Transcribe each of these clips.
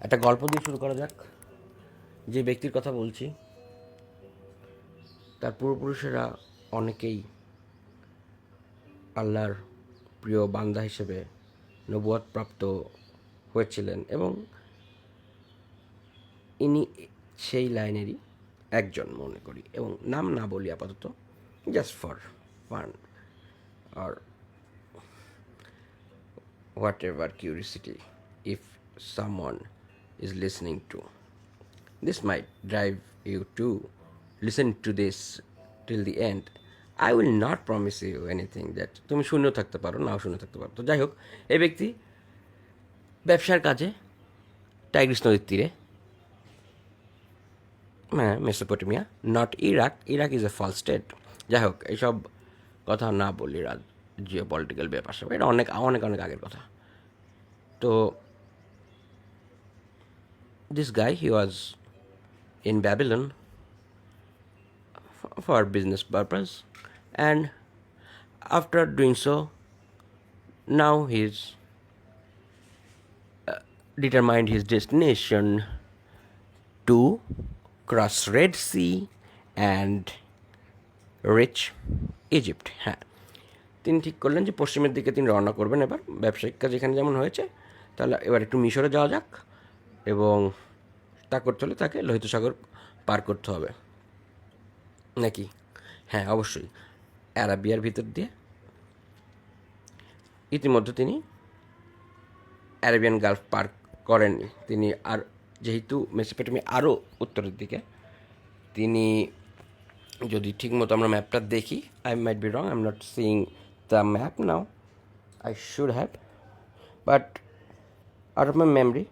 একটা গল্প দিয়ে শুরু করা যাক। যে ব্যক্তির কথা বলছি তার পূর্বপুরুষেরা অনেকেই আল্লাহর প্রিয় বান্দা হিসেবে নবুয়ত প্রাপ্ত হয়েছিলেন এবং ইনি সেই লাইনেরই একজন মনে করি, এবং নাম না বলি আপাতত, just for fun or whatever curiosity. If someone is listening to this might drive you to listen to this till the end. I will not promise you anything that তুমি শূন্য থাকতে পারো, নাও শূন্য থাকতে পারো। তো যাই হোক, এই ব্যক্তি ব্যবসার কাজে টাইগ্রিস নদীর তীরে, হ্যাঁ Mesopotamia, not Iraq, Iraq is a fail state. যাই হোক, এইসব কথা না বলি, জিও পলিটিক্যাল ব্যাপার সব এটা অনেক অনেক অনেক আগের কথা। তো this guy, he was in Babylon for business purpose, and after doing so, now he's determined his destination to cross Red Sea and reach Egypt. হ্যাঁ, তিনি ঠিক করলেন যে পশ্চিমের দিকে তিনি রওনা করবেন এবার, ব্যবসায়িক কাজ এখানে যেমন হয়েছে, তাহলে এবার একটু মিশরে যাওয়া যাক, এবং তা করতে হলে তাকে লোহিত সাগর পার করতে হবে নাকি? হ্যাঁ, অবশ্যই অ্যারাবিয়ার ভিতর দিয়ে। ইতিমধ্যে তিনি অ্যারাবিয়ান গালফ পার করেননি তিনি, আর যেহেতু মেসোপটেমিয়া আরও উত্তরের দিকে, তিনি যদি ঠিকমতো আমরা ম্যাপটা দেখি, I might be wrong, I am not seeing the map now, I should have, but out of my memory.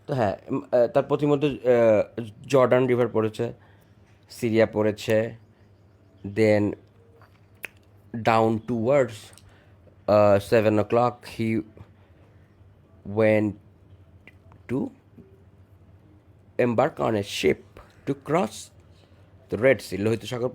তো হ্যাঁ, তার প্রতিমধ্যে জর্ডান রিভার পড়েছে, সিরিয়া পড়েছে, then down towards 7 o'clock he went to embark on a ship to cross the Red Sea, লোহিত সাগর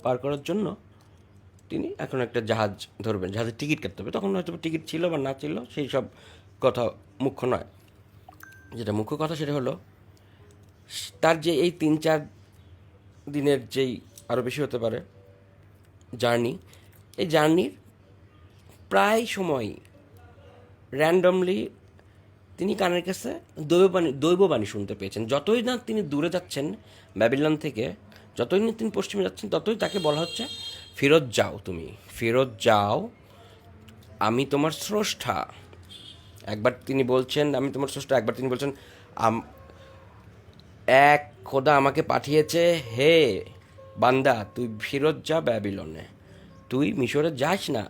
পার করার জন্য তিনি এখন একটা জাহাজ ধরবেন, জাহাজের টিকিট কাটতে হবে। তখন হয়তো টিকিট ছিল বা না ছিল, সেই সব কথা মুখ্য নয়। যেটা মুখ্য কথা সেটা হলো তার যে এই 3-4 দিনের যেই আরও বেশি হতে পারে জার্নি, এই জার্নির প্রায় সময় র্যান্ডমলি তিনি কানের কাছে দৈববাণী শুনতে পেয়েছেন। যতই না তিনি দূরে যাচ্ছেন ব্যাবিলন থেকে, যতই না তিনি পশ্চিমে যাচ্ছেন, ততই তাকে বলা হচ্ছে ফেরত যাও, তুমি ফেরত যাও, আমি তোমার স্রষ্টা। একবার তিনি বলছেন আমি তোমার স্রষ্টা, একবার তিনি বলছেন এক খোদা আমাকে পাঠিয়েছে, হে বান্দা তুই ফেরত যা ব্যাবিলনে, তুই মিশরে যাস না,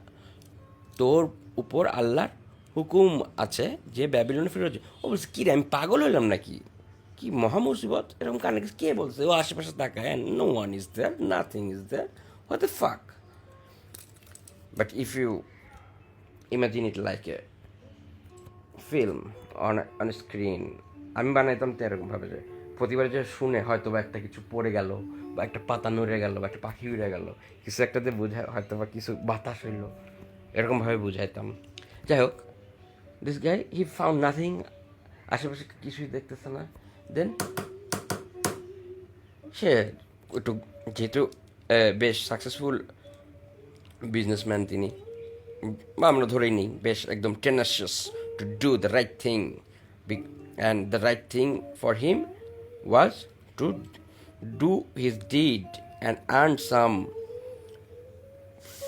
তোর উপর আল্লাহর হুকুম আছে যে ব্যাবিলনে ফেরত যা। ও বলছে কী রে, আমি পাগল হইলাম নাকি, কি মহা মুসিবত, এরকম কানে কে বলছে? ও আশেপাশে তাকায়, no one is there, nothing is there, what the fuck. But if you imagine it like a film on screen, আমি বানাইতাম তো এরকমভাবে যে প্রতিবার যে শুনে হয়তো বা একটা কিছু পড়ে গেল, বা একটা পাতা নড়ে গেল, বা একটা পাখি উড়ে গেল, কিছু একটাতে বোঝায়, হয়তো বা কিছু বাতাস হইলো, এরকমভাবে বুঝাইতাম। যাই হোক, this guy he found nothing, আশেপাশে কিছুই দেখতেছে না। দেন সে একটু, যেহেতু বেশ সাকসেসফুল বিজনেসম্যান তিনি, বা আমরা ধরেই নিই বেশ একদম tenacious to do the right thing, and the right thing for him was to do his deed and earn some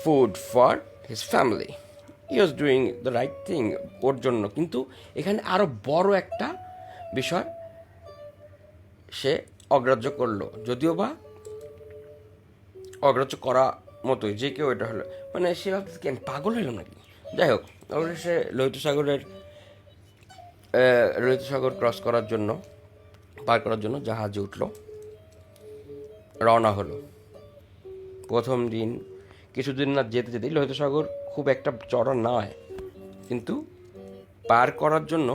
food for his family. He was doing the right thing ওর জন্য। কিন্তু এখানে আরও বড় একটা বিষয় সে অগ্রাহ্য করলো, যদিও বা অগ্রাহ্য করা মতোই, যে কেউ এটা হলো, মানে সে ভাবতেছে কি আমি পাগল হইলাম নাকি। যাই হোক, তারপরে সে লোহিত সাগর ক্রস করার জন্য, পার করার জন্য জাহাজে উঠলো, রওনা হলো। প্রথম দিন কিছুদিন না যেতে যেতেই লোহিত সাগর খুব একটা চড়া নয়, কিন্তু পার করার জন্য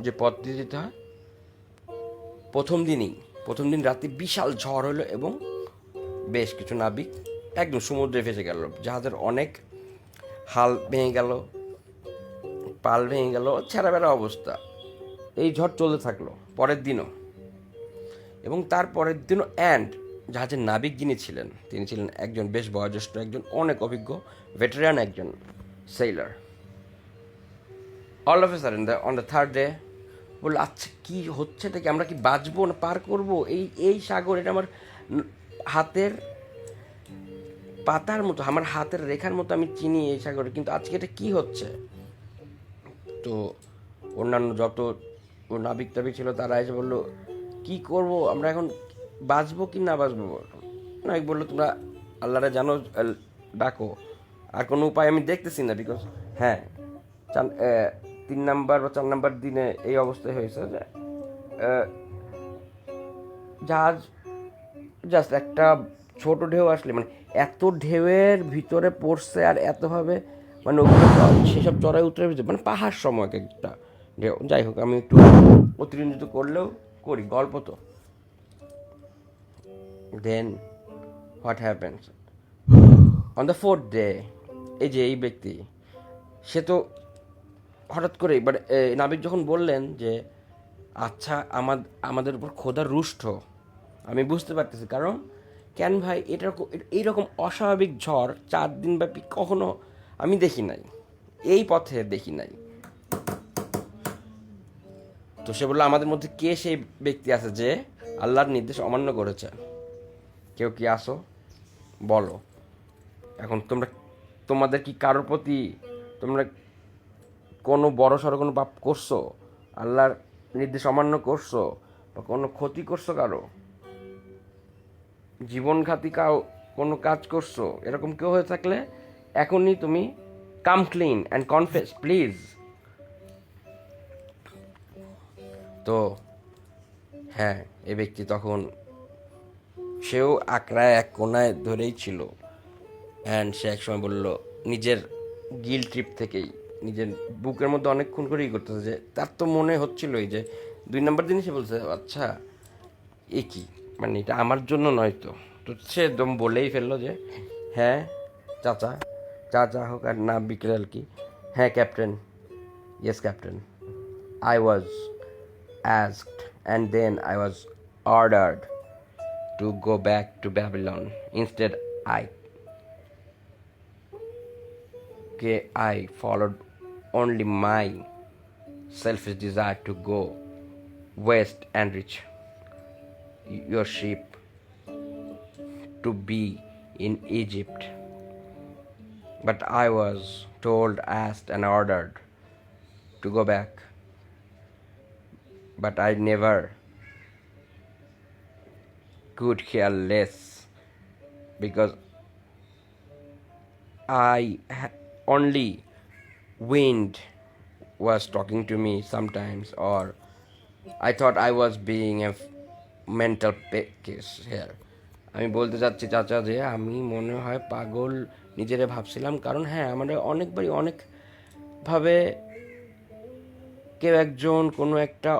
যে পথ দিয়ে যেতে হয়, প্রথম দিন রাতে বিশাল ঝড় হলো এবং বেশ কিছু নাবিক একদম সমুদ্রে ভেসে গেল, জাহাজের অনেক হাল ভেঙে গেল, পাল ভেঙে গেল, ছেঁড়াবেড়া অবস্থা। এই ঝড় চলতে থাকলো পরের দিনও, এবং তার পরের দিনও। অ্যান্ড জাহাজের নাবিক যিনি ছিলেন, তিনি ছিলেন একজন বেশ বয়োজ্যেষ্ঠ, একজন অনেক অভিজ্ঞ ভেটেরান একজন sailor. All of a sudden on the third day বললো, আচ্ছা কী হচ্ছে, এটা কি আমরা কি বাঁচবো না পার করবো এই সাগর? এটা আমার হাতের পাতার মতো, আমার হাতের রেখার মতো আমি চিনি এই সাগরে, কিন্তু আজকে এটা কী হচ্ছে? তো অন্যান্য যত নাবিক টাবিক ছিল তারা এসে বললো, কী করব আমরা এখন, বাঁচবো কি না বাঁচবো? নাবিক বললো, তোমরা আল্লাহরে জানো, ডাকো, আর কোনো উপায় আমি দেখতেছি না। বিকজ হ্যাঁ, 3 নাম্বার বা 4 নাম্বার দিনে এই অবস্থায় হয়েছে যে জাহাজ জাস্ট একটা ছোট ঢেউ আসলে, মানে এত ঢেউয়ের ভিতরে পড়ছে আর এতভাবে, মানে ওগুলো সেসব চড়াই উতরে মানে পাহাড় সময় একটা ঢেউ। যাই হোক, আমি একটু অতিরঞ্জিত করলেও করি, গল্প তো। Then what happens on the 4th day, এই যে এই ব্যক্তি, সে তো হঠাৎ করে এবার নাবিক যখন বললেন যে আচ্ছা আমাদের উপর খোদা রুষ্ট, আমি বুঝতে পারতেছি। কারণ কেন ভাই, এইরকম অস্বাভাবিক ঝড় 4 দিন ব্যাপী কখনো আমি দেখি নাই, এই পথে দেখি নাই। তো সে বললো, আমাদের মধ্যে কে সেই ব্যক্তি আছে যে আল্লাহর নির্দেশ অমান্য করেছে? কেউ কি আসো, বলো। এখন তোমাদের কি কারোর প্রতি তোমরা কোনো বড় সড়ো কোনো পাপ করছো, আল্লাহর নির্দেশ অমান্য করছো, বা কোনো ক্ষতি করছো, কারো জীবনঘাতী কোনো কাজ করছো? এরকম কেউ হয়ে থাকলে এখনই তুমি come clean and confess please. তো হ্যাঁ, এই ব্যক্তি তখন, সেও আকড়ায় এক কোনায় ধরেই ছিল। অ্যান্ড সে একসময় বলল, নিজের গিল ট্রিপ থেকেই নিজের বুকের মধ্যে অনেকক্ষণ করেই করতেছে, যে তার তো মনে হচ্ছিলই যে 2 নম্বর দিনই সে বলছে, আচ্ছা এ কি, মানে এটা আমার জন্য নয় তো। তো সে একদম বলেই ফেললো যে হ্যাঁ চাচা, চাচা হোক আর না বিকেল কি, হ্যাঁ captain, yes captain, I was asked and then I was ordered to go back to Babylon. Instead, I followed only my selfish desire to go west and reach your ship to be in Egypt. But I was told, asked, and ordered to go back. But I never could care less, because only wind was talking to me sometimes, or I thought I was being a mental case here. আমি বলতে চাচ্ছি চাচা যে আমি মনে হয় পাগল নিজেরে ভাবছিলাম, কারণ হ্যাঁ, আমাদের অনেকবারই অনেকভাবে কেউ একজন কোনো একটা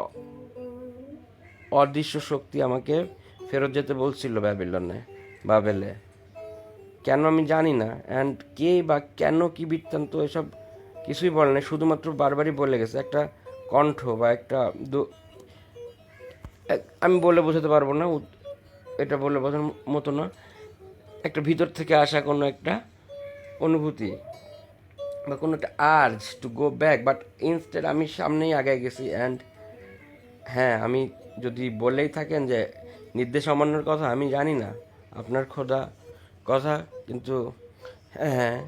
অদৃশ্য শক্তি আমাকে ফেরত যেতে বলছিল বাবেলে। কেন আমি জানি না, অ্যান্ড কে বা কেন কি বৃত্তান্ত এসব কিছুই বলে না, শুধুমাত্র বারবারই বলে গেছে একটা কণ্ঠ বা একটা আমি বলে বোঝাতে পারবো না, এটা বলে বোঝানোর মতো না, একটা ভিতর থেকে আসা কোনো একটা অনুভূতি বা কোনো একটা urge to go back. But instead আমি সামনেই আগায় গেছি। অ্যান্ড হ্যাঁ, আমি যদি বলেই থাকেন যে নির্দেশ অমান্যর কথা, আমি জানি না আপনার খোদা কথা, কিন্তু হ্যাঁ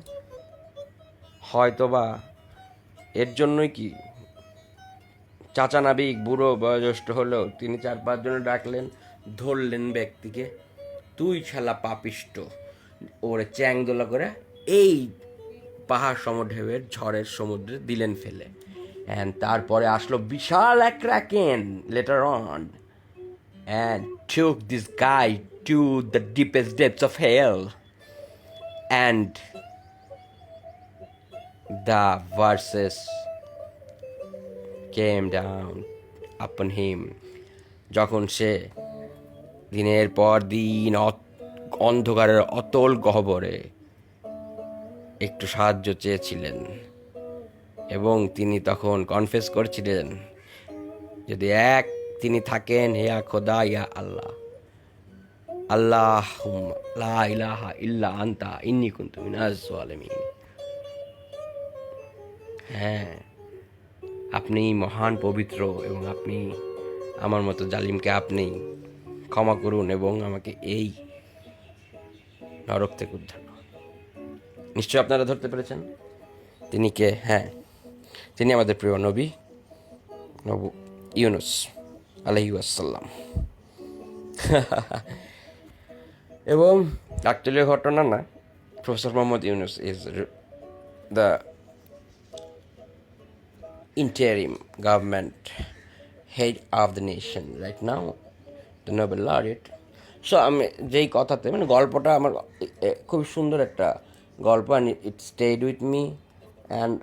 হয়তো বা এর জন্যই কি চাচা নাবিক বুড়ো বয়োজ্যেষ্ঠ হলেও তিনি 4-5 জনে ডাকলেন, ধরলেন ব্যক্তিকে, তুই শালা পাপিষ্ট, ওরে চ্যাংদোলা করে এই পাহাড় ঢেউয়ের ঝড়ের সমুদ্রে দিলেন ফেলে। অ্যান্ড তারপরে আসলো বিশাল এক kraken letter on and took this guy to the deepest depths of hell, and the verses came down upon him. যখন সে দিনের পর দিন অন্ধকারের অতল গহ্বরে একটু সাহায্য চেয়েছিলেন, এবং তিনি তখন কনফেস করছিলেন, যদি এক তিনি থাকেন, হে খোদা ইয়া আল্লাহ, আল্লাহুম্মা লা ইলাহা ইল্লা আনতা ইন্নী কুনতু মিনাজ জালিমিন। হ্যাঁ, আপনি মহান, পবিত্র, এবং আপনি আমার মতো জালিমকে আপনি ক্ষমা করুন এবং আমাকে এই নরক থেকে উদ্ধার করুন। নিশ্চয় আপনারা ধরতে পেরেছেন তিনি কে? হ্যাঁ, তিনি আমাদের প্রিয় নবী নবু ইউনুস আলাইহি ওয়াসাল্লাম। এবং অ্যাকচুয়ালি ঘটনা না, professor Mohammad Yunus is the interim government head of the nation right now, the Nobel laureate. So আমি যেই কথাতে মানে গল্পটা আমার খুব সুন্দর একটা গল্প, and it stayed with me, and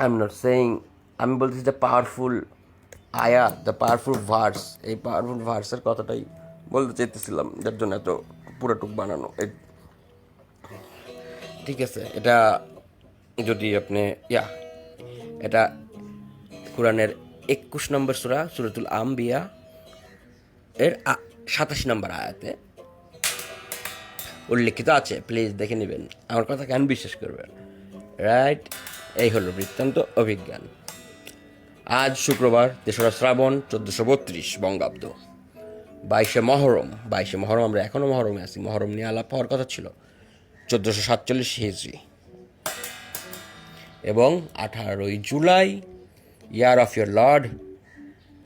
I am not saying, আমি বলতেছি দ্য পাওয়ারফুল আয়াত, দ্য পাওয়ারফুল ভার্স, এই পাওয়ারফুল ভার্সের কথাটাই বলতে চাইতেছিলাম, যার জন্য এত পুরোটুক বানানো। ঠিক আছে, এটা যদি আপনি এটা কোরআনের 21 নম্বর সূরা, সূরাতুল আম্বিয়া এর 87 নম্বর আয়াতে উল্লেখিত আছে। প্লিজ দেখে নেবেন, আমার কথা কেন বিশ্বাস করবেন। রাইট, এই হলো বৃত্তান্ত অভিজ্ঞান। আজ শুক্রবার 3রা শ্রাবণ 1432 বঙ্গাব্দ, 22শে মহরম। আমরা এখনও মহরমে আছি, মহরম নিয়ে আলাপ হওয়ার কথা ছিল। 1447 হিজরি এবং 18ই July, year of your lord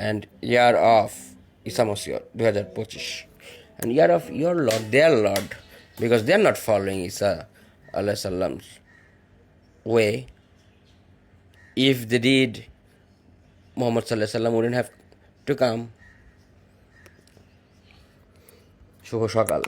and year of Isa Masih 2025, and year of your lord, their lord, because they are not following Isa Allah সাল্লাম's way. If they did, Muhammad sallallahu alaihi wasallam wouldn't have to come. শুভ সকাল।